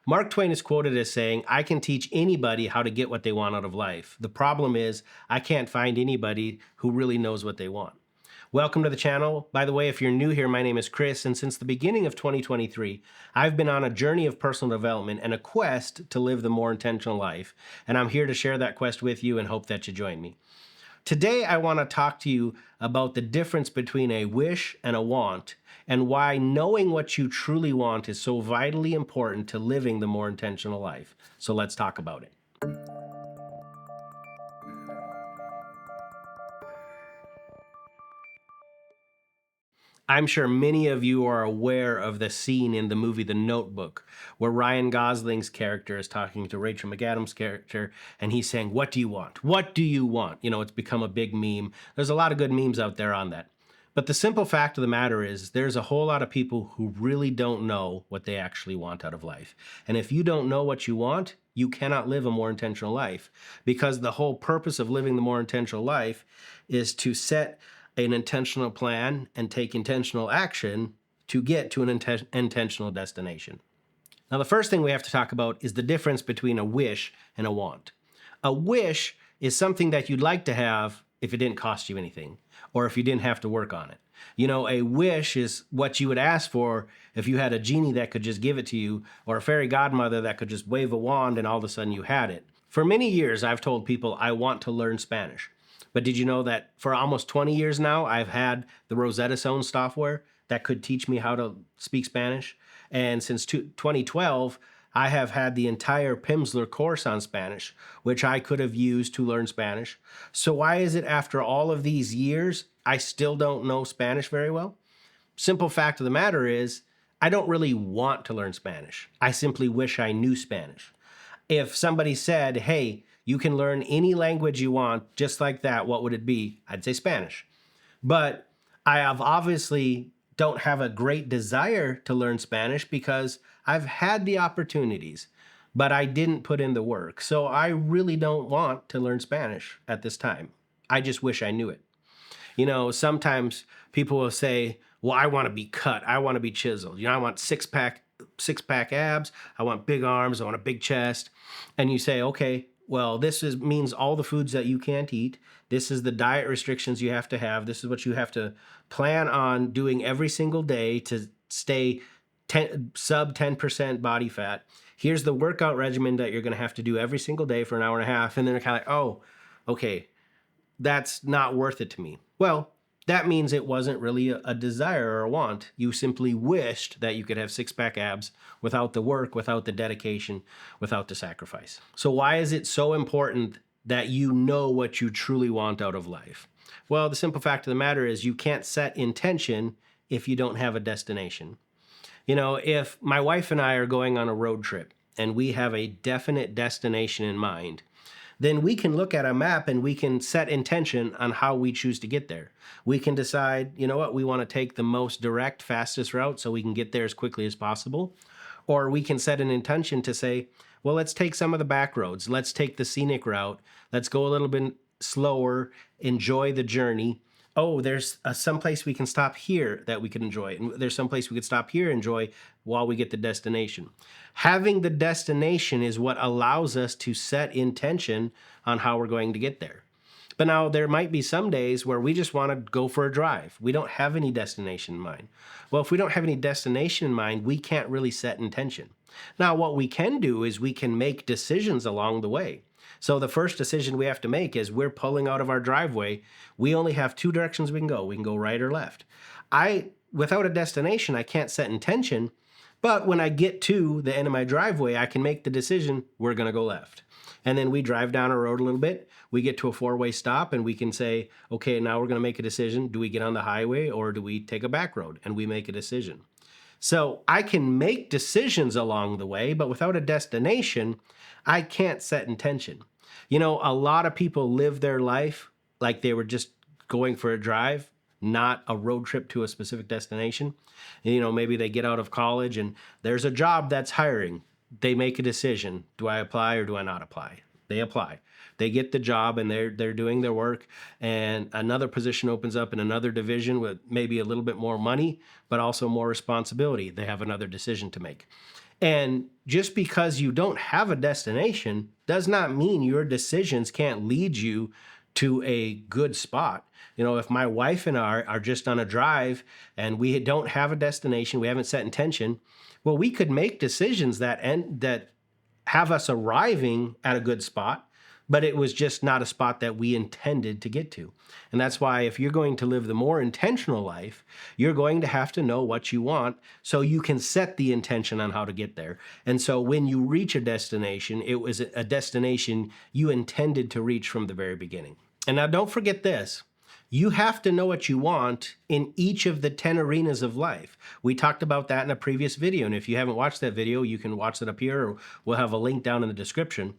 Mark Twain is quoted as saying, I can teach anybody how to get what they want out of life. The problem is, I can't find anybody who really knows what they want. Welcome to the channel. By the way, if you're new here, my name is Chris, and since the beginning of 2023, I've been on a journey of personal development and a quest to live the more intentional life. And I'm here to share that quest with you and hope that you join me. Today, I want to talk to you about the difference between a wish and a want, and why knowing what you truly want is so vitally important to living the more intentional life. So let's talk about it. I'm sure many of you are aware of the scene in the movie The Notebook, where Ryan Gosling's character is talking to Rachel McAdams' character, and he's saying, "What do you want? What do you want?" You know, it's become a big meme. There's a lot of good memes out there on that. But the simple fact of the matter is, there's a whole lot of people who really don't know what they actually want out of life. And if you don't know what you want, you cannot live a more intentional life, because the whole purpose of living the more intentional life is to set an intentional plan and take intentional action to get to an intentional destination. Now, the first thing we have to talk about is the difference between a wish and a want. A wish is something that you'd like to have if it didn't cost you anything, or if you didn't have to work on it. You know, a wish is what you would ask for if you had a genie that could just give it to you, or a fairy godmother that could just wave a wand and all of a sudden you had it. For many years, I've told people I want to learn Spanish. But did you know that for almost 20 years now, I've had the Rosetta Stone software that could teach me how to speak Spanish? And since 2012, I have had the entire Pimsleur course on Spanish, which I could have used to learn Spanish. So why is it after all of these years, I still don't know Spanish very well? Simple fact of the matter is, I don't really want to learn Spanish. I simply wish I knew Spanish. If somebody said, hey, you can learn any language you want just like that, what would it be? I'd say Spanish. But I have obviously don't have a great desire to learn Spanish because I've had the opportunities, but I didn't put in the work. So I really don't want to learn Spanish at this time. I just wish I knew it. You know, sometimes people will say, well, I want to be cut. I want to be chiseled. You know, I want six-pack abs. I want big arms. I want a big chest. And you say, okay, well, means all the foods that you can't eat. This is the diet restrictions you have to have. This is what you have to plan on doing every single day to stay sub 10% body fat. Here's the workout regimen that you're going to have to do every single day for an hour and a half. And then they're kind of like, oh, okay, that's not worth it to me. Well, that means it wasn't really a desire or a want. You simply wished that you could have six-pack abs without the work, without the dedication, without the sacrifice. So why is it so important that you know what you truly want out of life? Well, the simple fact of the matter is you can't set intention if you don't have a destination. You know, if my wife and I are going on a road trip and we have a definite destination in mind, then we can look at a map and we can set intention on how we choose to get there. We can decide, you know what, we want to take the most direct, fastest route so we can get there as quickly as possible. Or we can set an intention to say, well, let's take some of the back roads. Let's take the scenic route. Let's go a little bit slower, enjoy the journey. Oh, there's some place we can stop here that we can enjoy. And there's some place we could stop here and enjoy while we get the destination. Having the destination is what allows us to set intention on how we're going to get there. But now there might be some days where we just want to go for a drive. We don't have any destination in mind. Well, if we don't have any destination in mind, we can't really set intention. Now, what we can do is we can make decisions along the way. So the first decision we have to make is we're pulling out of our driveway. We only have two directions we can go. We can go right or left. Without a destination, I can't set intention, but when I get to the end of my driveway, I can make the decision, we're going to go left. And then we drive down a road a little bit. We get to a four-way stop and we can say, okay, now we're going to make a decision. Do we get on the highway or do we take a back road? And we make a decision. So I can make decisions along the way, but without a destination, I can't set intention. You know, a lot of people live their life like they were just going for a drive, not a road trip to a specific destination. You know, maybe they get out of college and there's a job that's hiring. They make a decision. Do I apply or do I not apply? They apply. They get the job and they're doing their work, and another position opens up in another division with maybe a little bit more money, but also more responsibility. They have another decision to make. And just because you don't have a destination does not mean your decisions can't lead you to a good spot. You know, if my wife and I are just on a drive and we don't have a destination, we haven't set intention, well, we could make decisions that have us arriving at a good spot, but it was just not a spot that we intended to get to. And that's why if you're going to live the more intentional life, you're going to have to know what you want so you can set the intention on how to get there. And so when you reach a destination, it was a destination you intended to reach from the very beginning. And now don't forget this. You have to know what you want in each of the 10 arenas of life. We talked about that in a previous video. And if you haven't watched that video, you can watch it up here, or we'll have a link down in the description.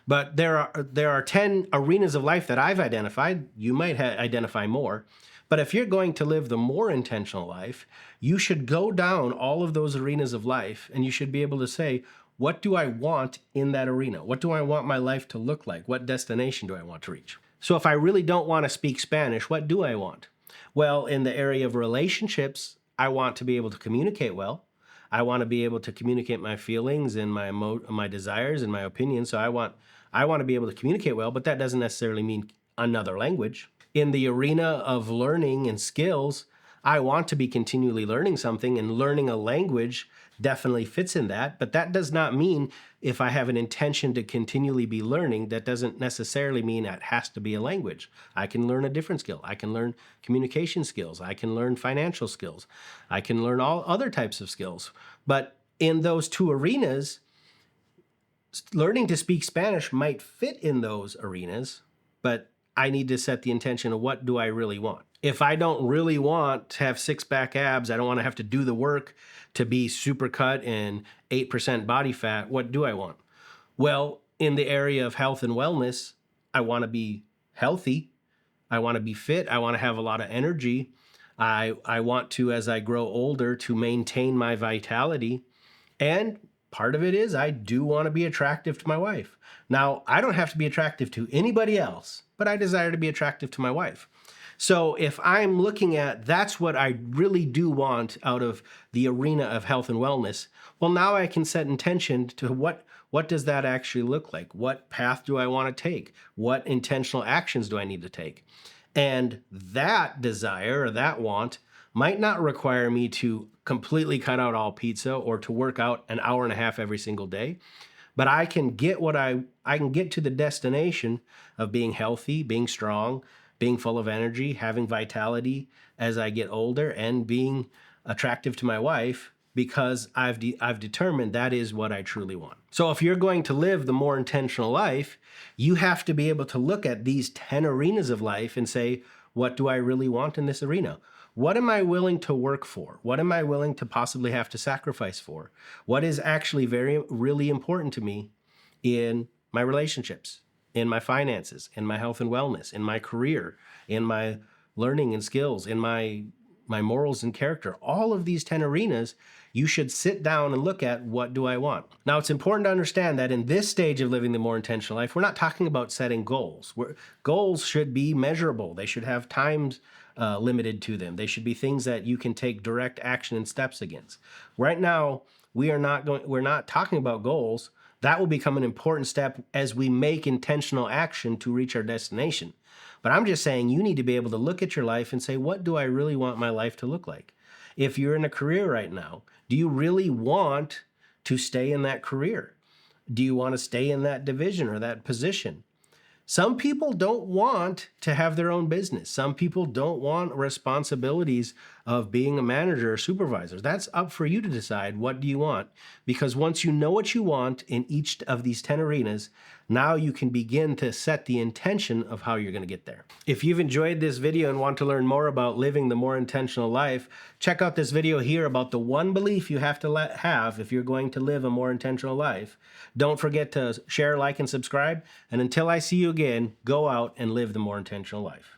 But there are 10 arenas of life that I've identified. You might identify more. But if you're going to live the more intentional life, you should go down all of those arenas of life, and you should be able to say, what do I want in that arena? What do I want my life to look like? What destination do I want to reach? So if I really don't want to speak Spanish, what do I want? Well, in the area of relationships, I want to be able to communicate well. I want to be able to communicate my feelings and my desires and my opinions. So I want to be able to communicate well, but that doesn't necessarily mean another language. In the arena of learning and skills, I want to be continually learning something, and learning a language definitely fits in that. But that does not mean if I have an intention to continually be learning, that doesn't necessarily mean it has to be a language. I can learn a different skill. I can learn communication skills. I can learn financial skills. I can learn all other types of skills. But in those two arenas, learning to speak Spanish might fit in those arenas, but I need to set the intention of what do I really want. If I don't really want to have six-pack abs, I don't want to have to do the work to be super cut and 8% body fat, what do I want? Well, in the area of health and wellness, I want to be healthy. I want to be fit. I want to have a lot of energy. I want to, as I grow older, to maintain my vitality. And part of it is I do want to be attractive to my wife. Now, I don't have to be attractive to anybody else, but I desire to be attractive to my wife. So if I'm looking at that's what I really do want out of the arena of health and wellness, well, now I can set intention to what does that actually look like? What path do I want to take? What intentional actions do I need to take? And that desire or that want might not require me to completely cut out all pizza or to work out an hour and a half every single day. But I can get I can get to the destination of being healthy, being strong, being full of energy, having vitality as I get older, and being attractive to my wife because I've determined that is what I truly want. So if you're going to live the more intentional life, you have to be able to look at these 10 arenas of life and say, what do I really want in this arena? What am I willing to work for? What am I willing to possibly have to sacrifice for? What is actually really important to me in my relationships, in my finances, in my health and wellness, in my career, in my learning and skills, in my morals and character? All of these 10 arenas, you should sit down and look at, what do I want? Now, it's important to understand that in this stage of living the more intentional life, we're not talking about setting goals. Goals should be measurable. They should have times limited to them. They should be things that you can take direct action and steps against. Right now, we're not talking about goals. That will become an important step as we make intentional action to reach our destination. But I'm just saying you need to be able to look at your life and say, what do I really want my life to look like? If you're in a career right now, do you really want to stay in that career? Do you want to stay in that division or that position? Some people don't want to have their own business. Some people don't want responsibilities of being a manager or supervisor. That's up for you to decide, what do you want? Because once you know what you want in each of these 10 arenas, now you can begin to set the intention of how you're going to get there. If you've enjoyed this video and want to learn more about living the more intentional life, check out this video here about the one belief you have to have if you're going to live a more intentional life. Don't forget to share, like, and subscribe. And until I see you again, go out and live the more intentional life.